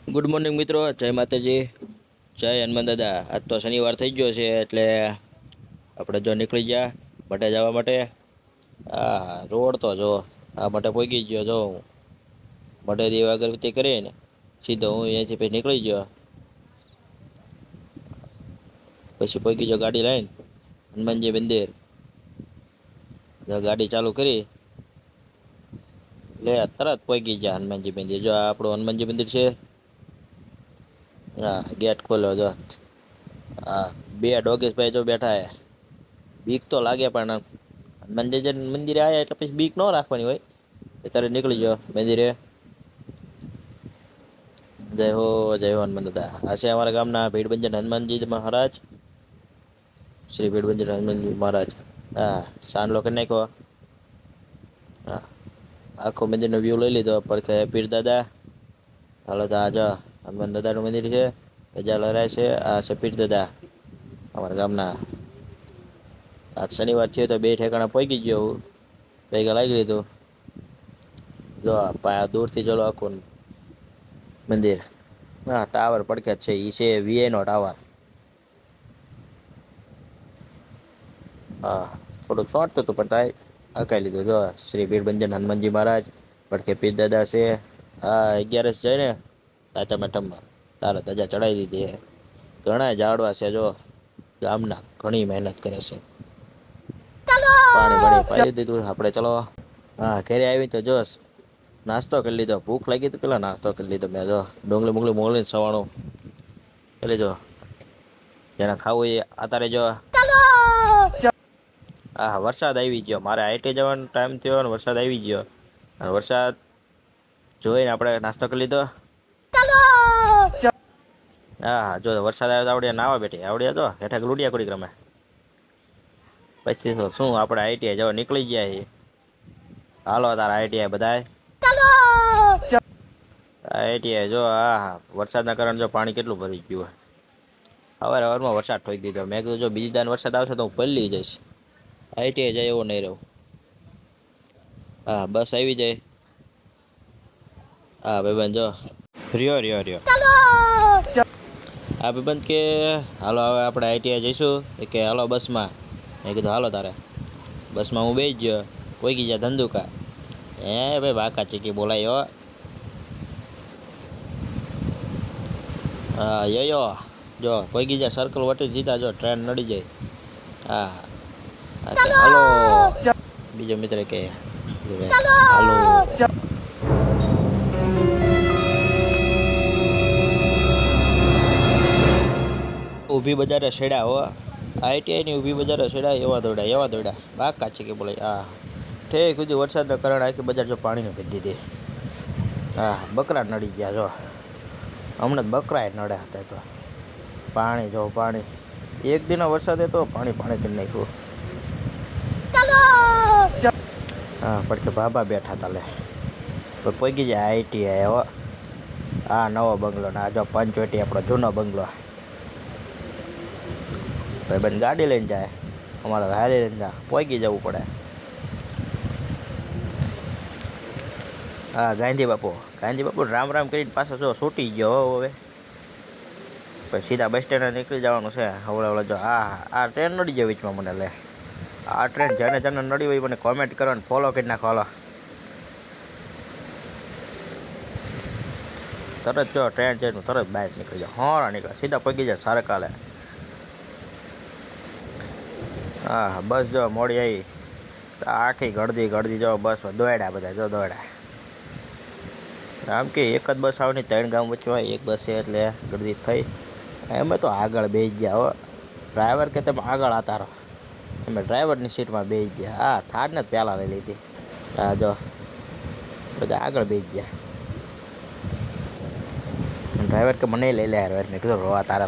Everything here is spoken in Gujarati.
ગુડ મોર્નિંગ મિત્રો, જય માતાજી, જય હનુમાન દાદા. આજ તો શનિવાર થઈ ગયો છે એટલે આપણે જો નીકળી ગયા માટે જવા માટે. આ રોડ તો જો આ માટે પહોંચી ગયો જો હું માટે દેવા અગરબત્તી કરીને સીધો હું અહીંયાથી પછી નીકળી ગયો. પછી પહોંચી ગયો ગાડી લઈને હનુમાનજી મંદિર. ગાડી ચાલુ કરી લે તરત પહોંચી ગયા હનુમાનજી મંદિર. જો આ આપણું હનુમાનજી મંદિર છે. હા, ગેટ ખોલ્યો જો. હા, બે ડોગેશ ભાઈ જો બેઠા હે. બીક તો લાગે પણ મંદિરે આવ્યા એટલે પછી બીક ન રાખવાની હોય. અત્યારે નીકળી ગયો મંદિરે. જય હો હનુમાન દાદા. આ છે અમારા ગામના ભીડભંજન હનુમાનજી મહારાજ, શ્રી ભીડભંજન હનુમાનજી મહારાજ. હા, સાંડલો કરી નાખ્યો. હા, આખો મંદિરનો વ્યૂ લઈ લીધો. પડખે પીર દાદા. હાલો તો આ જો હનુમાન દાદાનું મંદિર છે. ધજા લહેરાય છે. આ છે પીર દાદા અમારા ગામના. આજ શનિવાર છે તો બે ઠેકાણા પહોંચી ગયો હું. પૈગા લાગી લીધું. જો દૂરથી જો આખું મંદિર. હા, ટાવર પડખે જ છે. એ છે વીઆઈ નો ટાવર. હા, થોડુંક શોર્ટ હતું પણ તાય હકાઈ લીધું. જો શ્રી ભીડભંજન હનુમાનજી મહારાજ, પડખે પીર દાદા છે. હા, 11 જાય ને સાતમ આઠમમાં તારે ધજા ચડાવી દીધી. ઘણા જાડવા છે જો ગામના, ઘણી મહેનત કરે છે. પાણી પાણી પાઈ દીધું આપણે. ચલો હા, ઘરે આવી તો જોશ નાસ્તો કરી લીધો. ભૂખ લાગી તો પેલા નાસ્તો કરી લીધો. મેં જો ડુંગળી બુંગળી મોકલીને સવાણું એટલે જો જેને ખાવું એ અત્યારે જો. હા, વરસાદ આવી ગયો. મારે આઈટી જવાનો ટાઈમ થયો અને વરસાદ આવી ગયો. અને વરસાદ જોઈને આપણે નાસ્તો કરી લીધો. હા હા, જો વરસાદ આવ્યો તો આવડે નાવા બેઠી આવડે તો હેઠા લૂડિયા કડી રમે. પછી તો શું આપણે આઈટીઆઈ જવા નીકળી ગયા છીએ. હાલો તાર આઈટીઆઈ બધાય. આઈટીઆઈ જો હા, વરસાદના કારણે જો પાણી કેટલું ભરી ગયું હોય. હવારમાં વરસાદ ઠોકી દીધો. મેં કીધું જો બીજી દાન વરસાદ આવશે તો હું પલળી જઈશ. આઈટીઆઈ જાય એવો નહીં રહું. હા, બસ આવી જાય. હા ભાઈબંધ જો રહ્યો. હા ભાઈબંધ કે હાલો હવે આપણે આઈટીઆઈ જઈશું કે હાલો બસમાં. મેં કીધું હાલો તારે. બસમાં હું બેસી ગયો. પહોંચી ગયા ધંધુકા. હે ભાઈ બાકા ચીકી બોલાયો. હા યો જો પહોંચી ગયા સર્કલ વટી જીતા. જો ટ્રેન નડી જાય. હા હા, હાલો બીજો મિત્ર કે હાલો. ઊભી બજારે છેડ્યા હો. આઈટીઆઈની ઊભી બજારે છેડ્યા. એવા દોડ્યા બાગ કાચી કે બોલે. હા, ઠેક સુધી વરસાદના કારણે આખી બજાર જો પાણીને ભરી દીધી. હા, બકરા નડી ગયા જો. હમણાં જ બકરા નડ્યા હતા. તો પાણી જો પાણી. એક દિનો વરસાદ હતો પાણી કરી નાખ્યું. હા, પડકે બાબા બેઠા હતા. લે પહોંચી જાય આઈટીઆઈ. હો હા, નવો બંગલો ના જો પંચવટી આપણો જૂનો બંગલો. ભાઈબંધ ગાડી લઈને જાય. અમારે હારી લઈને જાય. પહોંચી જવું પડે. હા, ગાંધી બાપુ રામ રામ કરીને પાછો જો છૂટી ગયો. હવે પછી સીધા બસ સ્ટેન્ડે નીકળી જવાનું છે. હવળે જો આ ટ્રેન નડી જાય વીચમાં મને. લે આ ટ્રેન જેને નડી હોય મને કોમેન્ટ કરો ને ફોલો કરી નાખો. હાલો તરત જો ટ્રેન છે તરત બહાર નીકળી જાય. હોરા નીકળે સીધા પગી જાય સારકાલે. હા, બસ જો મોડી આવી. આખી ગળદી જો બસમાં દોડ્યા બધા. જો દોડ્યા આમ કે એક જ બસ આવની 3 ગામ વચ્ચે હોય. એક બસ છે એટલે ગળદી થઈ. એમાં તો આગળ બેસી ગયા. હો ડ્રાઈવર કે તમે આગળ આતા રહો. અમે ડ્રાઈવરની સીટમાં બેસી ગયા. હા, થારને જ પહેલાં લઈ લીધી. હા, જો બધા આગળ બેસી ગયા. ડ્રાઈવર કે મને લઈ લે. મેં કીધું રોવા તારા